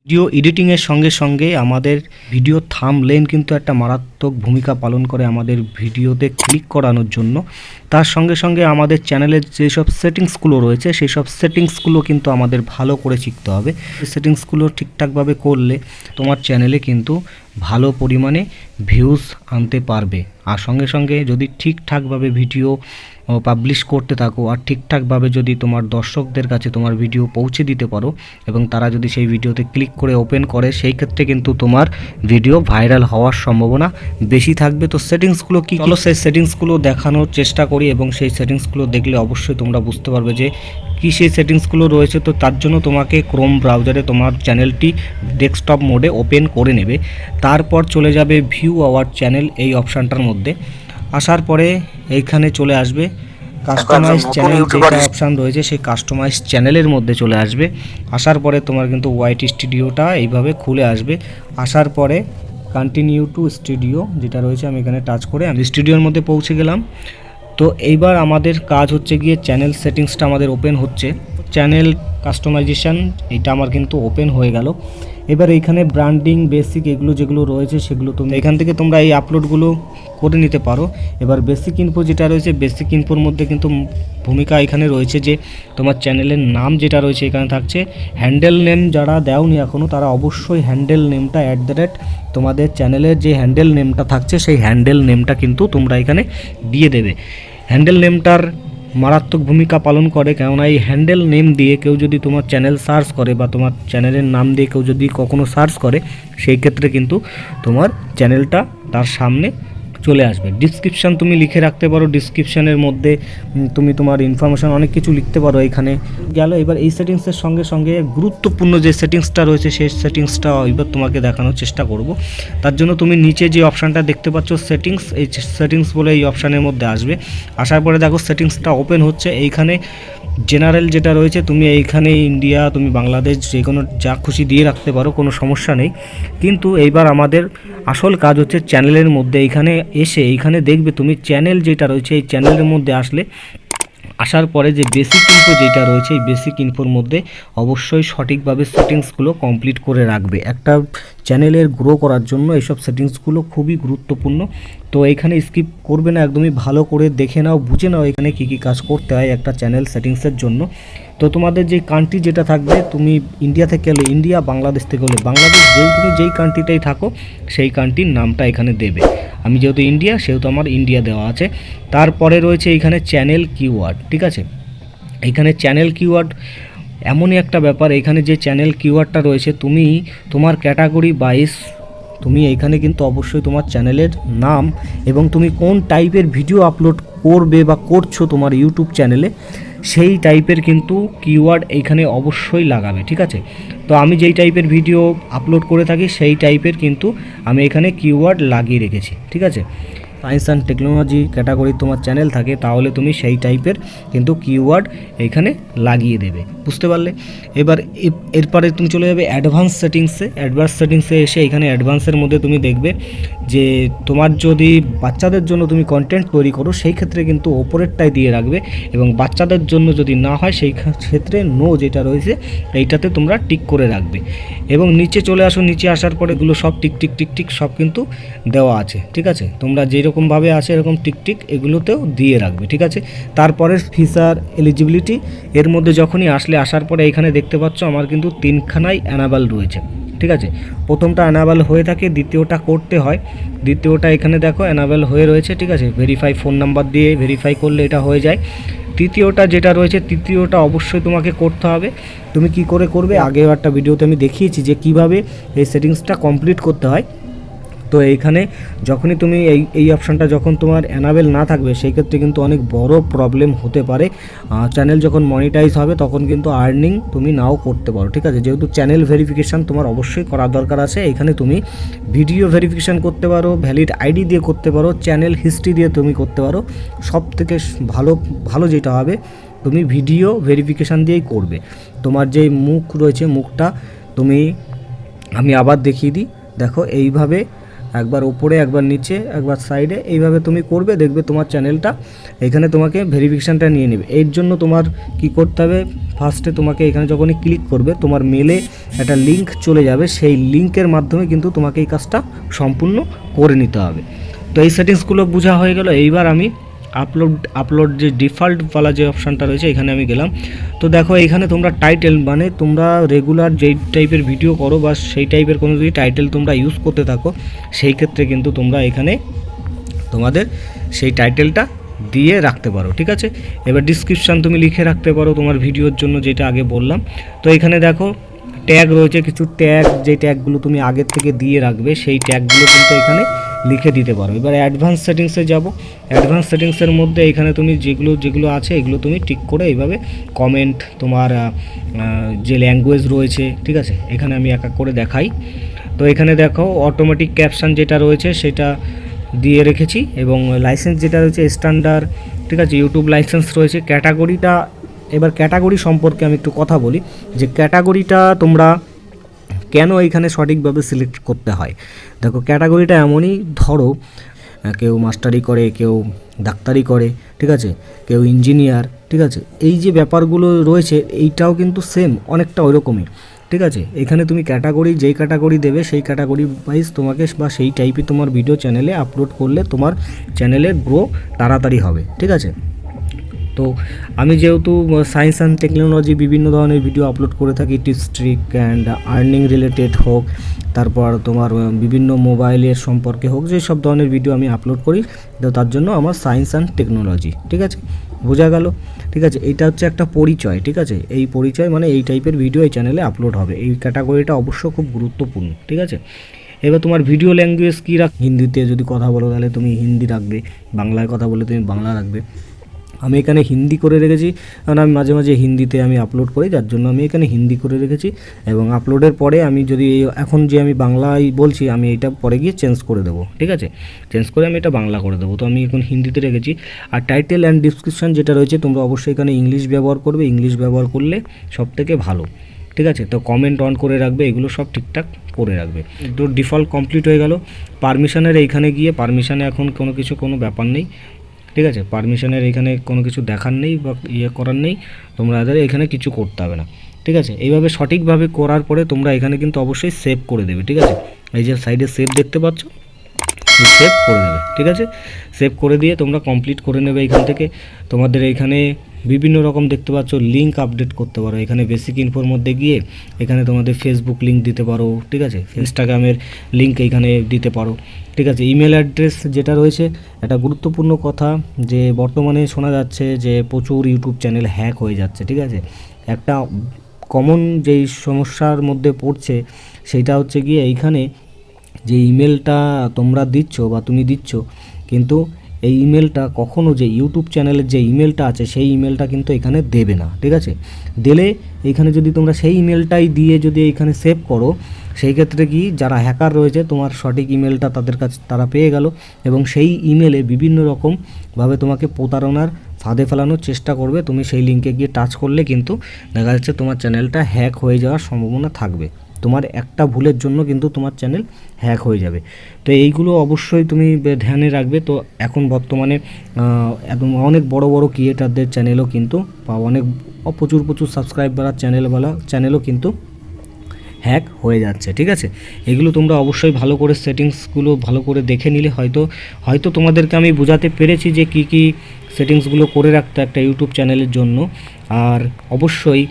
Video এডিটিংয়ের সঙ্গে সঙ্গে আমাদের ভিডিও থাম্বনেল কিন্তু একটা মারাত্মক ভূমিকা পালন করে আমাদের ভিডিওতে ক্লিক করানোর জন্য। তার সঙ্গে সঙ্গে আমাদের চ্যানেলের যেসব সেটিংসগুলো রয়েছে সেই সব সেটিংসগুলো কিন্তু আমাদের ভালো করে শিখতে হবে। সেটিংসগুলো ঠিকঠাকভাবে করলে তোমার চ্যানেলে কিন্তু ভালো পরিমাণে ভিউজ আনতে পারবে। আর সঙ্গে সঙ্গে যদি ঠিকঠাকভাবে ভিডিও পাবলিশ করতে থাকো আর ঠিকঠাকভাবে যদি তোমার দর্শকদের কাছে তোমার ভিডিও পৌঁছে দিতে পারো এবং তারা যদি সেই ভিডিওতে ক্লিক করে ওপেন করে, সেই ক্ষেত্রে কিন্তু তোমার ভিডিও ভাইরাল হওয়ার সম্ভাবনা বেশি থাকবে। তো সেটিংসগুলো কী, চলো সেই সেটিংসগুলো দেখানোর চেষ্টা করি এবং সেই সেটিংসগুলো দেখলে অবশ্যই তোমরা বুঝতে পারবে যে কী সেই সেটিংসগুলো রয়েছে। তো তার জন্য তোমাকে ক্রোম ব্রাউজারে তোমার চ্যানেলটি ডেস্কটপ মোডে ওপেন করে নেবে। তারপর চলে যাবে ভিউ আওয়ার চ্যানেল এই অপশানটার মধ্যে। আসার পরে এইখানে চলে আসবে কাস্টমাইজ চ্যানেল, যেটা অপশান রয়েছে সেই কাস্টমাইজ চ্যানেলের মধ্যে চলে আসবে। আসার পরে তোমার কিন্তু ওয়াইটি স্টুডিওটা এইভাবে খুলে আসবে। আসার পরে কন্টিনিউ টু স্টুডিও যেটা রয়েছে, আমি এখানে টাচ করে আমি স্টুডিওর মধ্যে পৌঁছে গেলাম। তো এইবার আমাদের কাজ হচ্ছে গিয়ে চ্যানেল সেটিংসটা আমাদের ওপেন হচ্ছে। চ্যানেল কাস্টমাইজেশন এটা আমার কিন্তু ওপেন হয়ে গেল। এবার এইখানে ব্র্যান্ডিং বেসিক এগুলো যেগুলো রয়েছে সেগুলো তুমি এখান থেকে তোমরা এই আপলোডগুলো করে নিতে পারো। এবার বেসিক ইনফো যেটা রয়েছে, বেসিক ইনফোর মধ্যে কিন্তু ভূমিকা এখানে রয়েছে যে তোমার চ্যানেলের নাম যেটা রয়েছে এখানে থাকছে। হ্যান্ডেল নেম যারা দেওনি এখনও তারা অবশ্যই হ্যান্ডেল নেমটা তোমাদের চ্যানেলের যে হ্যান্ডেল নেমটা থাকছে সেই হ্যান্ডেল নেমটা কিন্তু তোমরা এখানে দিয়ে দেবে। হ্যান্ডেল নেমটার মারাত্মক ভূমিকা পালন করে, কেননা এই হ্যান্ডেল নেম দিয়ে কেউ যদি তোমার চ্যানেল সার্চ করে বা তোমার চ্যানেলের নাম দিয়ে কেউ যদি কখনো সার্চ করে, সেই ক্ষেত্রে কিন্তু তোমার চ্যানেলটা তার সামনে চলে আসবে। ডিসক্রিপশান তুমি লিখে রাখতে পারো, ডিসক্রিপশানের মধ্যে তুমি তোমার ইনফরমেশান অনেক কিছু লিখতে পারো এখানে গেল। এবার এই সেটিংসের সঙ্গে সঙ্গে গুরুত্বপূর্ণ যে সেটিংসটা রয়েছে সেই সেটিংসটা এবার তোমাকে দেখানোর চেষ্টা করব। তার জন্য তুমি নিচে যে অপশানটা দেখতে পাচ্ছ সেটিংস, এই সেটিংস বলে এই অপশানের মধ্যে আসবে। আসার পরে দেখো সেটিংসটা ওপেন হচ্ছে। এইখানে জেনারেল যেটা রয়েছে তুমি এইখানে ইন্ডিয়া, তুমি বাংলাদেশ যে কোনো যা খুশি দিয়ে রাখতে পারো, কোনো সমস্যা নেই। কিন্তু এইবার আমাদের আসল কাজ হচ্ছে চ্যানেলের মধ্যে এইখানে এসে এইখানে দেখবে তুমি চ্যানেল যেটা রয়েছে এই চ্যানেলের মধ্যে আসার পরে যে বেসিক ইনফো যেটা রয়েছে এই বেসিক ইনফোর মধ্যে অবশ্যই সঠিকভাবে সেটিংসগুলো কমপ্লিট করে রাখবে। একটা চ্যানেলের গ্রো করার জন্য এইসব সেটিংসগুলো খুবই গুরুত্বপূর্ণ। তো এখানে স্কিপ করবে না, একদমই ভালো করে দেখে নাও, বুঝে নাও এখানে কী কী কাজ করতে হয় একটা চ্যানেল সেটিংসের জন্য। তো তোমাদের যে কান্ট্রি যেটা থাকবে, তুমি ইন্ডিয়া থেকে হলে ইন্ডিয়া, বাংলাদেশ থেকে হলে বাংলাদেশ, তুমি যেই কান্ট্রিটাই থাকো সেই কান্ট্রির নামটা এখানে দেবে। আমি যেহেতু ইন্ডিয়া সেহেতু আমার ইন্ডিয়া দেওয়া আছে। তারপরে রয়েছে এইখানে চ্যানেল কিওয়ার্ড, ঠিক আছে। এইখানে চ্যানেল কিওয়ার্ড এমনই একটা ব্যাপার, এখানে যে চ্যানেল কিওয়ার্ডটা রয়েছে তুমি তোমার ক্যাটাগরি ওয়াইজ তুমি এইখানে কিন্তু অবশ্যই তোমার চ্যানেলের নাম এবং তুমি কোন টাইপের ভিডিও আপলোড করবে বা করছো তোমার ইউটিউব চ্যানেলে সেই টাইপের কিন্তু কিওয়ার্ড এইখানে অবশ্যই লাগাবে, ঠিক আছে। তো আমি যেই টাইপের ভিডিও আপলোড করে থাকি সেই টাইপের কিন্তু আমি এখানে কিওয়ার্ড লাগিয়ে রেখেছি, ঠিক আছে। সায়েন্স অ্যান্ড টেকনোলজি ক্যাটাগরি তোমার চ্যানেল থাকে তাহলে তুমি সেই টাইপের কিন্তু কিওয়ার্ড এইখানে লাগিয়ে দেবে, বুঝতে পারলে। এবার এরপরে তুমি চলে যাবে অ্যাডভান্স সেটিংসে এসে এখানে অ্যাডভান্সের মধ্যে তুমি দেখবে যে তোমার যদি বাচ্চাদের জন্য তুমি কন্টেন্ট তৈরি করো সেই ক্ষেত্রে কিন্তু ওপরেরটাই দিয়ে রাখবে, এবং বাচ্চাদের জন্য যদি না হয় সেই ক্ষেত্রে নো যেটা রয়েছে এইটাতে তোমরা টিক করে রাখবে। এবং নিচে চলে আসো, নিচে আসার পরে এগুলো সব টিক টিক টিক টিক সব কিন্তু দেওয়া আছে, ঠিক আছে। তোমরা যেরকমভাবে আছে এরকম টিক টিক এগুলোতেও দিয়ে রাখবে, ঠিক আছে। তারপরে ফিচার এলিজিবিলিটি এর মধ্যে যখনই আসার পরে এখানে দেখতে পাচ্ছ আমার কিন্তু 3খানাই অ্যানাবেল রয়েছে, ঠিক আছে। প্রথমটা অ্যানাবেল হয়ে থাকে, দ্বিতীয়টা করতে হয়, দ্বিতীয়টা এখানে দেখো অ্যানাবেল হয়ে রয়েছে, ঠিক আছে। ভেরিফাই ফোন নাম্বার দিয়ে ভেরিফাই করলে এটা হয়ে যায়। তৃতীয়টা যেটা রয়েছে তৃতীয়টা অবশ্যই তোমাকে করতে হবে। তুমি কি করে করবে, আগেও একটা ভিডিওতে আমি দেখিয়েছি যে কিভাবে এই সেটিংসটা কমপ্লিট করতে হয়। তো এইখানে যখনই তুমি এই অপশানটা যখন তোমার অ্যানাবেল না থাকবে সেই ক্ষেত্রে কিন্তু অনেক বড় প্রবলেম হতে পারে। চ্যানেল যখন মনিটাইজ হবে তখন কিন্তু আর্নিং তুমি নাও করতে পারো, ঠিক আছে। যেহেতু চ্যানেল ভেরিফিকেশান তোমার অবশ্যই করার দরকার আছে, এখানে তুমি ভিডিও ভেরিফিকেশান করতে পারো, ভ্যালিড আইডি দিয়ে করতে পারো, চ্যানেল হিস্ট্রি দিয়ে তুমি করতে পারো। সব থেকে ভালো যেটা হবে তুমি ভিডিও ভেরিফিকেশান দিয়েই করবে। তোমার যে মুখ রয়েছে মুখটা আমি আবার দেখিয়ে দিই, দেখো এইভাবে একবার উপরে, একবার নিচে, একবার সাইডে, এইভাবে তুমি করবে, দেখবে তোমার চ্যানেলটা এখানে তোমাকে ভেরিফিকেশানটা নিয়ে নেবে। এর জন্য তোমার কি করতে হবে, ফার্স্টে তোমাকে এখানে যখনই ক্লিক করবে তোমার মেলে একটা লিঙ্ক চলে যাবে, সেই লিঙ্কের মাধ্যমে কিন্তু তোমাকে এই কাজটা সম্পূর্ণ করে নিতে হবে। তো এই সেটিংসগুলো বোঝা হয়ে গেল। এইবার আমি আপলোড যে ডিফল্টওয়ালা যে অপশানটা রয়েছে এখানে আমি গেলাম। তো দেখো এখানে তোমরা টাইটেল, মানে তোমরা রেগুলার যেই টাইপের ভিডিও করো বা সেই টাইপের কোনো যদি টাইটেল তোমরা ইউজ করতে থাকো, সেই ক্ষেত্রে কিন্তু তোমরা এখানে তোমাদের সেই টাইটেলটা দিয়ে রাখতে পারো, ঠিক আছে। এবার ডিসক্রিপশান তুমি লিখে রাখতে পারো তোমার ভিডিওর জন্য, যেটা আগে বললাম। তো এখানে দেখো ট্যাগ রয়েছে, কিছু ট্যাগ, যে ট্যাগগুলো তুমি আগের থেকে দিয়ে রাখবে সেই ট্যাগগুলো কিন্তু এখানে লিখে দিতে পারো। এবার অ্যাডভান্স সেটিংসে যাব। অ্যাডভান্স সেটিংসের মধ্যে এখানে তুমি যেগুলো আছে এগুলো তুমি ঠিক করে এইভাবে কমেন্ট, তোমার যে ল্যাঙ্গুয়েজ রয়েছে, ঠিক আছে, এখানে আমি এক এক করে দেখাই। তো এখানে দেখো অটোমেটিক ক্যাপশন যেটা রয়েছে সেটা দিয়ে রেখেছি, এবং লাইসেন্স যেটা রয়েছে স্ট্যান্ডার্ড, ঠিক আছে, ইউটিউব লাইসেন্স রয়েছে। ক্যাটাগরিটা, এবার ক্যাটাগরি সম্পর্কে আমি একটু কথা বলি, যে ক্যাটাগরিটা তোমরা কেন এইখানে সঠিকভাবে সিলেক্ট করতে হয়। দেখো ক্যাটাগরিটা এমনই, ধরো কেউ মাস্টারি করে, কেউ ডাক্তারি করে, ঠিক আছে, কেউ ইঞ্জিনিয়ার, ঠিক আছে, এই যে ব্যাপারগুলো রয়েছে এইটাও কিন্তু সেম অনেকটা ওইরকমই, ঠিক আছে। এখানে তুমি ক্যাটাগরি, যেই ক্যাটাগরি দেবে সেই ক্যাটাগরি ওয়াইজ তোমাকে বা সেই টাইপে তোমার ভিডিও চ্যানেলে আপলোড করলে তোমার চ্যানেলের গ্রো তাড়াতাড়ি হবে, ঠিক আছে। তো আমি যেহেতু সায়েন্স অ্যান্ড টেকনোলজি বিভিন্ন ধরনের ভিডিও আপলোড করে থাকি, tips trick and earning related হোক, তারপর তোমার বিভিন্ন মোবাইলের সম্পর্কে হোক, যে সব ধরনের ভিডিও আমি আপলোড করি, তো তার জন্য আমার সায়েন্স অ্যান্ড টেকনোলজি, ঠিক আছে, বোঝা গেল, ঠিক আছে। এইটা হচ্ছে একটা পরিচয়, ঠিক আছে, এই পরিচয় মানে এই টাইপের ভিডিও এই চ্যানেলে আপলোড হবে, এই ক্যাটাগরিটা অবশ্য খুব গুরুত্বপূর্ণ, ঠিক আছে। এবার তোমার ভিডিও ল্যাঙ্গুয়েজ কী হিন্দিতে যদি কথা বলো তাহলে তুমি হিন্দি রাখবে, বাংলায় কথা বলে তুমি বাংলা রাখবে। আমি এখানে হিন্দি করে রেখেছি, কারণ আমি মাঝে মাঝে হিন্দিতে আমি আপলোড করি, যার জন্য আমি এখানে হিন্দি করে রেখেছি। এবং আপলোডের পরে আমি যদি এখন যে আমি বাংলায় বলছি, আমি এটা পরে গিয়ে চেঞ্জ করে দেবো, ঠিক আছে, চেঞ্জ করে আমি এটা বাংলা করে দেবো। তো আমি এখন হিন্দিতে রেখেছি। আর টাইটেল অ্যান্ড ডিসক্রিপশান যেটা রয়েছে তোমরা অবশ্যই এখানে ইংলিশ ব্যবহার করবে, ইংলিশ ব্যবহার করলে সবথেকে ভালো, ঠিক আছে। তো কমেন্ট অন করে রাখবে, এগুলো সব ঠিকঠাক করে রাখবে। তো ডিফল্ট কমপ্লিট হয়ে গেল। পারমিশনের এইখানে গিয়ে, পারমিশনে এখন কোনো ব্যাপার নেই, ঠিক আছে, পারমিশনের এখানে কোনো কিছু দেখার নেই বা করার নেই, তোমরা এখানে কিছু করতে হবে না, ঠিক আছে। এইভাবে সঠিকভাবে করার পরে তোমরা এখানে কিন্তু অবশ্যই সেভ করে দেবে, ঠিক আছে। এই যে সাইডে সেভ দেখতে পাচ্ছ, সেভ করে দেবে, ঠিক আছে। সেভ করে দিয়ে তোমরা কমপ্লিট করে নেবে। এখান থেকে তোমাদের এইখানে বিভিন্ন রকম দেখতে পাচ্ছ লিঙ্ক আপডেট করতে পারো। এখানে বেসিক ইনফোর মধ্যে গিয়ে এখানে তোমাদের ফেসবুক লিঙ্ক দিতে পারো, ঠিক আছে, ইনস্টাগ্রামের লিঙ্ক এইখানে দিতে পারো, ঠিক আছে। ইমেল অ্যাড্রেস যেটা রয়েছে, একটা গুরুত্বপূর্ণ কথা, যে বর্তমানে শোনা যাচ্ছে যে প্রচুর ইউটিউব চ্যানেল হ্যাক হয়ে যাচ্ছে, ঠিক আছে। একটা কমন যেই সমস্যার মধ্যে পড়ছে সেইটা হচ্ছে গিয়ে এইখানে যে ইমেলটা তোমরা দিচ্ছ বা তুমি দিচ্ছ, কিন্তু এই ইমেলটা কখনও যে ইউটিউব চ্যানেলের যে ইমেলটা আছে সেই ইমেলটা কিন্তু এখানে দেবে না, ঠিক আছে। দিলে এইখানে যদি তোমরা সেই ইমেলটাই দিয়ে যদি এইখানে সেভ করো, সেই ক্ষেত্রে কি যারা হ্যাকার রয়েছে তোমার সঠিক ইমেলটা তাদের কাছে তারা পেয়ে গেল, এবং সেই ইমেলে বিভিন্ন রকমভাবে তোমাকে প্রতারণার ফাঁদে ফেলানোর চেষ্টা করবে। তুমি সেই লিঙ্কে গিয়ে টাচ করলে কিন্তু দেখা যাচ্ছে তোমার চ্যানেলটা হ্যাক হয়ে যাওয়ার সম্ভাবনা থাকবে। তোমার একটা ভুলের জন্য কিন্তু তোমার চ্যানেল হ্যাক হয়ে যাবে। তো এইগুলো অবশ্যই তুমি ধ্যানে রাখবে। তো এখন বর্তমানে একদম অনেক বড় বড় ক্রিয়েটারদের চ্যানেলও কিন্তু বা অনেক প্রচুর সাবস্ক্রাইবার চ্যানেলও কিন্তু হ্যাক হয়ে যাচ্ছে, ঠিক আছে। এগুলো তোমরা অবশ্যই ভালো করে সেটিংসগুলো ভালো করে দেখে নিলে হয়তো তোমাদেরকে আমি বোঝাতে পেরেছি যে কী সেটিংসগুলো করে রাখতে একটা ইউটিউব চ্যানেলের জন্য। আর অবশ্যই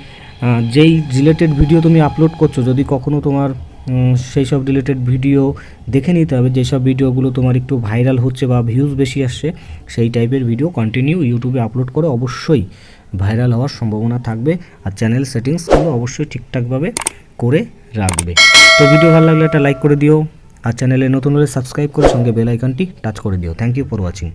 যেই রিলেটেড ভিডিও তুমি আপলোড করছো, যদি কখনো তোমার সেই সব রিলেটেড ভিডিও দেখে নিতে হবে, যেসব ভিডিওগুলো তোমার একটু ভাইরাল হচ্ছে বা ভিউজ বেশি আসছে, সেই টাইপের ভিডিও কন্টিনিউ ইউটিউবে আপলোড করে অবশ্যই ভাইরাল হওয়ার সম্ভাবনা থাকবে। আর চ্যানেল সেটিংসগুলো অবশ্যই ঠিকঠাকভাবে করে রাখবে। তো ভিডিও ভালো লাগলে একটা লাইক করে দিও, আর চ্যানেলে নতুন হলে সাবস্ক্রাইব করে সঙ্গে বেল আইকনটি টাচ করে দিও। Thank you for watching.